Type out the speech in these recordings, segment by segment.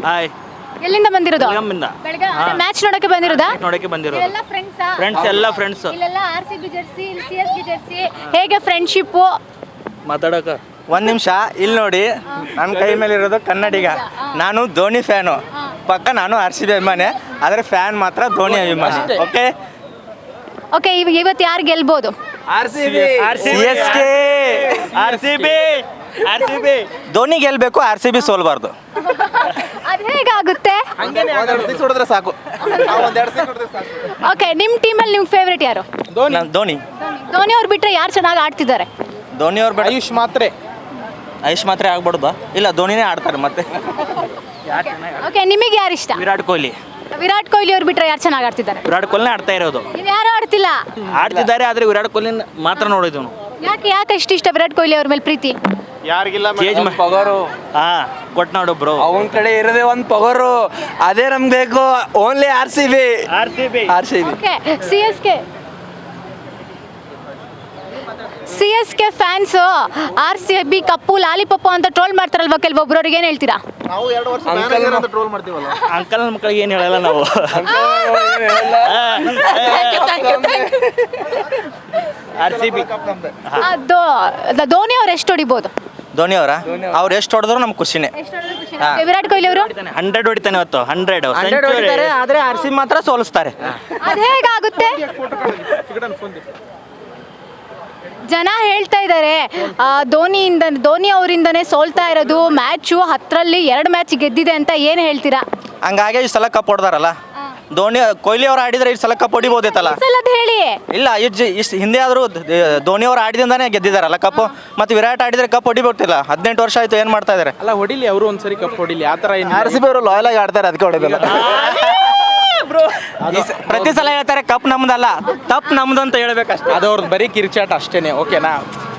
Hi. ಎಲ್ಲಿಂದ ಬಂದಿರೋದು? ಬೆಳಗಾಮಿಂದ. Match ನೋಡಕ್ಕೆ ಬಂದಿರೋದಾ? ನೋಡಕ್ಕೆ ಬಂದಿರೋದು. ಎಲ್ಲ ಫ್ರೆಂಡ್ಸ್ ಎಲ್ಲ ಫ್ರೆಂಡ್ಸ್. ಇಲ್ಲೆಲ್ಲ RCB ಜರ್ಸಿ, CSK ಜರ್ಸಿ. ಹೇಗೆ ಫ್ರೆಂಡ್ಶಿಪ್? ಮಾತಾಡಕ ಒಂದು ನಿಮಿಷ ಇಲ್ಲಿ ನೋಡಿ, ನನ್ನ ಕೈ ಮೇಲೆ ಇರೋದು ಕನ್ನಡಿಗ. ನಾನು ಧೋನಿ ಫ್ಯಾನು, ಪಕ್ಕ ನಾನು RCB ಅಭಿಮಾನಿ, ಆದರೆ ಫ್ಯಾನ್ ಮಾತ್ರ ಧೋನಿ ಅಭಿಮಾನಿ. ಓಕೆ ಓಕೆ, ಇವತ್ತು ಯಾರು ಗೆಲ್ಬೋದು? RCB. ಧೋನಿ ಗೆಲ್ಬೇಕು, RCB ಸೋಲ್ಬಾರ್ದು. ಅದು ಹೇಗಾಗುತ್ತೆ? ಸಾಕು. ಓಕೆ, ನಿಮ್ಮ ಟೀಮಲ್ಲಿ ನಿಮ್ಮ ಫೇವ್ರೇಟ್ ಯಾರು? ಧೋನಿ. ಧೋನಿ ಅವ್ರು ಬಿಟ್ರೆ ಯಾರು ಚೆನ್ನಾಗಿ ಆಡ್ತಿದ್ದಾರೆ? ಧೋನಿ ಅವ್ರು ಆಯುಷ್ ಮಾತ್ರ ಆಗ್ಬಾರ್ದು. ಇಲ್ಲ, ಧೋನಿನೇ ಆಡ್ತಾರೆ ಮತ್ತೆ. ಓಕೆ, ನಿಮಗೆ ಯಾರು ಇಷ್ಟ? ವಿರಾಟ್ ಕೊಹ್ಲಿ ಅವ್ರು ಬಿಟ್ರೆ ಯಾರು ಚೆನ್ನಾಗಿ ಆಡ್ತಿದ್ದಾರೆ? ವಿರಾಟ್ ಕೊಹ್ಲಿನೇ ಆಡ್ತಾ ಇರೋದು. ಯಾರು ಆಡ್ತಿಲ್ಲ? ಆಡ್ತಿದ್ದಾರೆ, ಆದ್ರೆ ವಿರಾಟ್ ಕೊಹ್ಲಿ ಮಾತ್ರ ನೋಡಿದ್ವಿ ನಾವು. ಯಾಕೆ ಅಷ್ಟು ಇಷ್ಟ ವಿರಾಟ್ ಕೊಹ್ಲಿ ಅವ್ರ ಮೇಲೆ ಪ್ರೀತಿ? ಪೊಗರು ಕೊಟ್ ನೋಡು ಬ್ರೋ, ಅವನ ಕಡೆ ಇರೋದೇ ಒಂದು ಪೊಗರು, ಅದೇ ನಮ್ಗೆ ಬೇಕು. Only RCB. Okay, CSK fans RCB ಕಪ್ಪು ಲಾಲಿಪಪ್ಪು ಅಂತ ಟ್ರೋಲ್ ಮಾಡ್ತಾರಲ್ವಾ ಕೆಲವೊಬ್ರು, ಅವ್ರಿಗೆ ಏನು ಹೇಳ್ತೀರಾ? ಅಂಕಲ್ ಮಕ್ಕಳಿಗೆ ಏನು ಹೇಳಲ್ಲ ನಾವು. RCB. ಧೋನಿ ಅವ್ರು ಎಷ್ಟು ಹೊಡಿಬೋದು? ಧೋನಿ ಅವ್ರು ಎಷ್ಟು ಹೊಡೆದ್ರು ನಮ್ಗೆ ಖುಷಿನೇ. ವಿರಾಟ್ ಕೊಹ್ಲಿ ಅವರು 100 ಹೊಡಿತಾನೆ ಇವತ್ತು. 100 ಆದ್ರೆ RCB ಮಾತ್ರ ಸೋಲಿಸ್ತಾರೆ. ಅದು ಹೇಗಾಗುತ್ತೆ? ಜನ ಹೇಳ್ತಾ ಇದ್ದಾರೆ ಧೋನಿ ಅವರಿಂದನೇ ಸೋಲ್ತಾ ಇರೋದು. ಮ್ಯಾಚು 10ರಲ್ಲಿ 2 ಮ್ಯಾಚ್ ಗೆದ್ದಿದೆ ಅಂತ ಏನು ಹೇಳ್ತೀರಾ? ಹಂಗಾಗಿ ಈ ಸಲ ಕಪ್ ಹೊಡೆದಾರಲ್ಲ, ಕೊಹ್ಲಿ ಅವ್ರು ಆಡಿದ್ರೆ ಈ ಸಲ ಕಪ್ ಹೊಡಿಬೋದಿತ್ತಲ್ಲ. ಹೇಳಿ. ಇಲ್ಲ, ಇಷ್ಟು ಹಿಂದೆ ಆದರೂ ಧೋನಿ ಅವ್ರು ಆಡಿದಿಂದಾನೇ ಗೆದ್ದಿದಾರಲ್ಲ ಕಪ್. ಮತ್ತೆ ವಿರಾಟ್ ಆಡಿದ್ರೆ ಕಪ್ ಹೊಡಿಬೋದಿಲ್ಲ. 18 ವರ್ಷ ಆಯ್ತು, ಏನು ಮಾಡ್ತಾ ಇದಾರೆ? ಅಲ್ಲ, ಹೊಡಿಲಿ ಅವರು ಒಂದ್ಸರಿ ಕಪ್ ಹೊಡಿಲಿ. ಆ ಥರ RCB ಅವರು ಲಾಯಲ್ ಆಗಿ ಆಡ್ತಾರೆ, ಅದಕ್ಕೆ ಹೊಡೆದಿಲ್ಲ. ಪ್ರತಿ ಸಲ ಹೇಳ್ತಾರೆ ಕಪ್ ನಮ್ದಲ್ಲ, ತಪ್ಪು ನಮ್ದು ಅಂತ ಹೇಳ್ಬೇಕಷ್ಟೇ. ಅದು ಅವ್ರದ್ದು ಬರೀ ಕಿರ್ಚಾಟ ಅಷ್ಟೇ. ಓಕೆನಾ?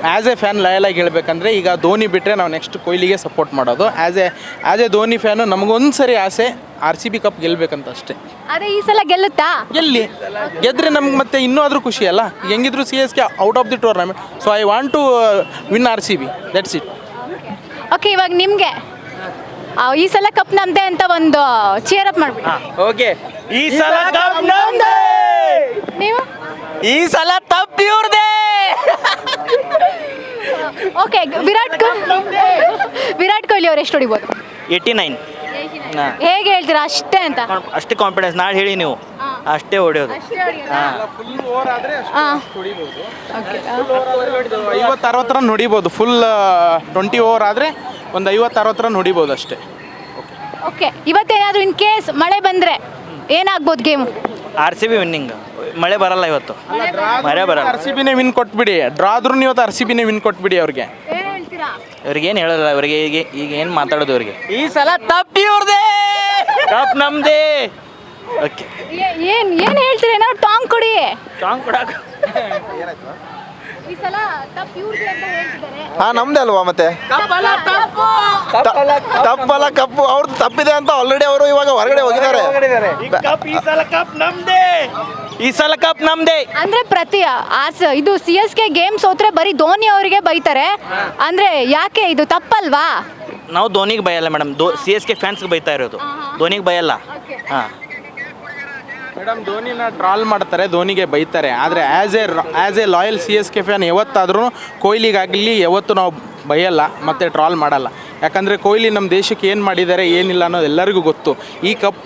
ಆ್ಯಸ್ ಎ ಫ್ಯಾನ್ ಲಾಯಲಾಗಿ ಹೇಳ್ಬೇಕಂದ್ರೆ, ಈಗ ಧೋನಿ ಬಿಟ್ಟರೆ ನಾವು ನೆಕ್ಸ್ಟ್ ಕೊಹ್ಲಿಗೆ ಸಪೋರ್ಟ್ ಮಾಡೋದು. ಆ್ಯಸ್ ಎ ಧೋನಿ ಫ್ಯಾನು ನಮಗೊಂದು ಸರಿ ಆಸೆ RCB ಕಪ್ ಗೆಲ್ಬೇಕಂತ ಅಷ್ಟೇ. ಅದೇ ಈ ಸಲ ಗೆಲ್ಲುತ್ತಾ? ಗೆದ್ರೆ ನಮ್ಗೆ ಮತ್ತೆ ಇನ್ನೂ ಆದರೂ ಖುಷಿ ಅಲ್ಲ. ಹೆಂಗಿದ್ರು CSK out of the tournament, so I want to win RCB, that's it. Okay, ಇವಾಗ ನಿಮಗೆ ಈ ಸಲ ಕಪ್ ನಮ್ದೆ ಅಂತ ಒಂದು ಚೇರ್ ಅಪ್ ಮಾಡ್ಬಿಡಿ. ಓಕೆ, ಈ ಸಲ ಕಪ್ ನಮ್ದೇ. ನೀವು? ಈ ಸಲ ತಪ್ಪು ಇವ್ರದೇ. ಓಕೆ, ವಿರಾಟ್ ಕೊಹ್ಲಿ ಅವ್ರು ಎಷ್ಟು ಹೊಡಿಬೋದು? 89. ಹೇಗೆ ಹೇಳ್ತೀರಾ ಅಷ್ಟೇ ಅಂತ? ಅಷ್ಟೇ ಕಾನ್ಫಿಡೆನ್ಸ್. ನಾಳೆ ಹೇಳಿ ನೀವು, ಅಷ್ಟೇ ಹೊಡೆಯೋದು. 50-60 ರನ್ ಹೊಡಿಬೋದು. ಫುಲ್ 20 ಓವರ್ ಆದರೆ ಒಂದು 50-60 ರನ್ ಹೊಡಿಬೋದು ಅಷ್ಟೇ. ಓಕೆ, ಇವತ್ತೇನಾದರೂ ಇನ್ ಕೇಸ್ ಮಳೆ ಬಂದರೆ ಏನಾಗ್ಬೋದು ಗೇಮು? RCB winning. ಮಳೆ ಬರಲ್ಲ ಇವತ್ತು, ಮಳೆ ಬರಲ್ಲ. RCBನೇ ವಿನ್ ಕೊಟ್ಬಿಡಿ. ಡ್ರಾ ಆದ್ರೂ ಇವತ್ತು RCBನೇ ವಿನ್ ಕೊಟ್ಬಿಡಿ ಅವ್ರಿಗೆ. ಇವ್ರಿಗೆ ಏನು ಹೇಳಲ್ಲ. ಇವ್ರಿಗೆ ಈಗ ಏನು ಮಾತಾಡೋದು ಇವ್ರಿಗೆ? ಈ ಸಲ ತಪ್ಪು ಇವ್ರದೇ, ಕಪ್ ನಮ್ದೇ. ಓಕೆ, ಏನು ಹೇಳ್ತೀರಿ? ನಾವು ಟಾಂಗ್ ಕೊಡಿ. ಟಾಂಗ್ ಕೊಡಾಕ ಈ ಸಲ ತಪ್ಪು ಇವ್ರದೇ ಅಂತ ಹೇಳ್ತಿದ್ದಾರೆ. ನಮ್ದೇ ಅಲ್ವಾ? ಮತ್ತೆ ತಪ್ಪಲ್ಲ, ಕಪ್ಪು ಅವ್ರದ್ದು ತಪ್ಪಿದೆ ಅಂತ ಆಲ್ರೆಡಿ ಅವರು ಇವಾಗ ಹೊರಗಡೆ ಹೋಗಿದ್ದಾರೆ. ಈ ಸಲ ಕಪ್ ನಮ್ದೇ. ಈ ಸಲ ಕಪ್ ನಮ್ದೇ ಅಂದ್ರೆ ಇದು CSK ಗೇಮ್ ಸೋತ್ರೆ ಬರೀ ಧೋನಿ ಅವರಿಗೆ ಬೈತಾರೆ ಅಂದ್ರೆ ಯಾಕೆ ಇದು ತಪ್ಪಲ್ವಾ? ನಾವು ಧೋನಿಗೆ ಬೈಯಲ್ಲ ಮೇಡಮ್, CSK ಫ್ಯಾನ್ಸ್ಗೆ ಬೈತಾ ಇರೋದು, ಧೋನಿಗೆ ಬೈಯಲ್ಲ. ಹಾಂ ಮೇಡಮ್, ಧೋನಿನ ಟ್ರಾಲ್ ಮಾಡ್ತಾರೆ, ಧೋನಿಗೆ ಬೈತಾರೆ. ಆದರೆ as A loyal CSK fan ಯಾವತ್ತಾದ್ರೂ ಕೊಹ್ಲಿಗಾಗಲಿ ಯಾವತ್ತೂ ನಾವು ಬೈಯಲ್ಲ ಮತ್ತು ಟ್ರಾಲ್ ಮಾಡಲ್ಲ. ಯಾಕಂದರೆ ಕೊಹ್ಲಿ ನಮ್ಮ ದೇಶಕ್ಕೆ ಏನು ಮಾಡಿದ್ದಾರೆ ಏನಿಲ್ಲ ಅನ್ನೋದು ಎಲ್ಲರಿಗೂ ಗೊತ್ತು. ಈ ಕಪ್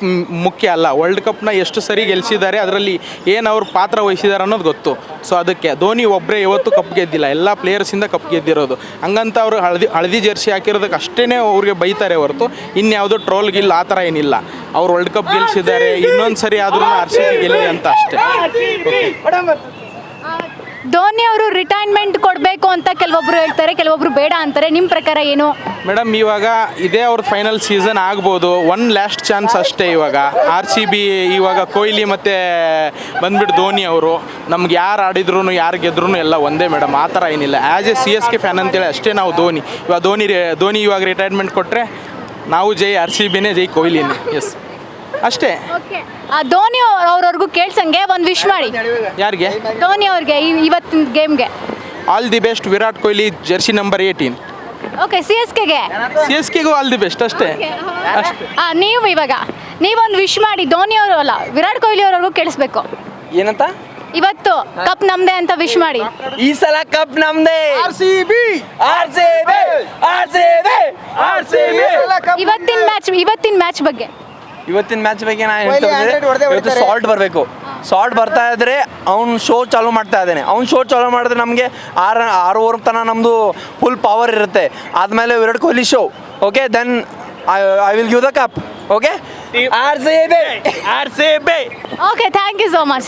ಮುಖ್ಯ ಅಲ್ಲ, ವರ್ಲ್ಡ್ ಕಪ್ನ ಎಷ್ಟು ಸರಿ ಗೆಲ್ಲಿಸಿದ್ದಾರೆ, ಅದರಲ್ಲಿ ಏನು ಅವ್ರು ಪಾತ್ರ ವಹಿಸಿದ್ದಾರೆ ಅನ್ನೋದು ಗೊತ್ತು. ಸೊ ಅದಕ್ಕೆ ಧೋನಿ ಒಬ್ಬರೇ ಯಾವತ್ತೂ ಕಪ್ ಗೆದ್ದಿಲ್ಲ, ಎಲ್ಲ ಪ್ಲೇಯರ್ಸಿಂದ ಕಪ್ ಗೆದ್ದಿರೋದು. ಹಂಗಂತ ಅವರು ಹಳದಿ ಜರ್ಸಿ ಹಾಕಿರೋದಕ್ಕೆ ಅಷ್ಟೇ ಅವ್ರಿಗೆ ಬೈತಾರೆ ಹೊರತು ಇನ್ಯಾವುದೋ ಟ್ರೋಲ್ಗಿಲ್ಲ, ಆ ಥರ ಏನಿಲ್ಲ. ಅವ್ರು ವರ್ಲ್ಡ್ ಕಪ್ ಗೆಲ್ಲಿಸಿದ್ದಾರೆ, ಇನ್ನೊಂದು ಸರಿ ಆದ್ರೂ RCB ಗೆಲ್ಲಿ ಅಂತ ಅಷ್ಟೇ. ಧೋನಿ ಅವರು ರಿಟೈರ್ಮೆಂಟ್ ಕೊಡಬೇಕು ಅಂತ ಕೆಲವೊಬ್ರು ಹೇಳ್ತಾರೆ, ಕೆಲವೊಬ್ರು ಬೇಡ ಅಂತಾರೆ. ನಿಮ್ಮ ಪ್ರಕಾರ ಏನು? ಮೇಡಮ್, ಇವಾಗ ಇದೇ ಅವ್ರ ಫೈನಲ್ ಸೀಸನ್ ಆಗ್ಬೋದು. ಒನ್ ಲಾಸ್ಟ್ ಚಾನ್ಸ್ ಅಷ್ಟೇ. ಇವಾಗ RCB ಇವಾಗ ಕೊಹ್ಲಿ ಮತ್ತು ಬಂದ್ಬಿಟ್ಟು ಧೋನಿ ಅವರು ನಮ್ಗೆ ಯಾರು ಆಡಿದ್ರು ಯಾರು ಗೆದ್ರೂ ಎಲ್ಲ ಒಂದೇ ಮೇಡಮ್, ಆ ಥರ ಏನಿಲ್ಲ. ಆ್ಯಸ್ ಎ CSK ಫ್ಯಾನ್ ಅಂತೇಳಿ ಅಷ್ಟೇ ನಾವು ಧೋನಿ ಇವಾಗ ರಿಟೈರ್ಮೆಂಟ್ ಕೊಟ್ಟರೆ ನಾವು ಜೈ RCBನೇ, ಜೈ ಕೊಹ್ಲಿನೇ. ಎಸ್, ಅಷ್ಟೇ. ಧೋನಿ ಅವ್ರವ್ರಿಗೂ ಕೇಳ್ಸಂಗೆ ಒಂದು ವಿಶ್ ಮಾಡಿ. ಯಾರಿಗೆ? ಧೋನಿ ಅವ್ರಿಗೆ ಇವತ್ತಿನ ಗೇಮ್ಗೆ. All the best Virat Kohli, jersey number 18. Okay C S ಕೆಗೆ CSKಗೂ ಆಲ್ ದಿ ಬೆಸ್ಟ್ ಅಷ್ಟೇ. ನೀವು ಇವಾಗ ನೀವೊಂದು ವಿಶ್ ಮಾಡಿ ಧೋನಿ ಅವರು ಅಲ್ಲ ವಿರಾಟ್ ಕೊಹ್ಲಿ ಅವ್ರಿಗೂ ಕೇಳಿಸ್ಬೇಕು. ಏನಂತ ಇವತ್ತು ಕಪ್ ನಮ್ದೆ ಅಂತ ವಿಶ್ ಮಾಡಿ. ಈ ಸಲ ಕಪ್ ನಮ್ದೇ. ಇವತ್ತಿನ ಮ್ಯಾಚ್ ಬಗ್ಗೆ ಇವತ್ತಿನ ಮ್ಯಾಚ್ ಬಗ್ಗೆ ನಾನು ಇವತ್ತು ಸಾಲ್ಟ್ ಬರಬೇಕು. ಸಾಲ್ಟ್ ಬರ್ತಾ ಇದ್ರೆ ಅವ್ನು ಶೋ ಚಾಲೂ ಮಾಡ್ತಾ ಇದ್ದಾನೆ. ಅವ್ನು ಶೋ ಚಾಲೂ ಮಾಡಿದ್ರೆ ನಮಗೆ 6 ಓವರ್ ತನಕ ನಮ್ಮದು ಫುಲ್ ಪವರ್ ಇರುತ್ತೆ. ಆದಮೇಲೆ Virat Kohli show. Okay then I will give the cup. Okay RCB okay thank you so much.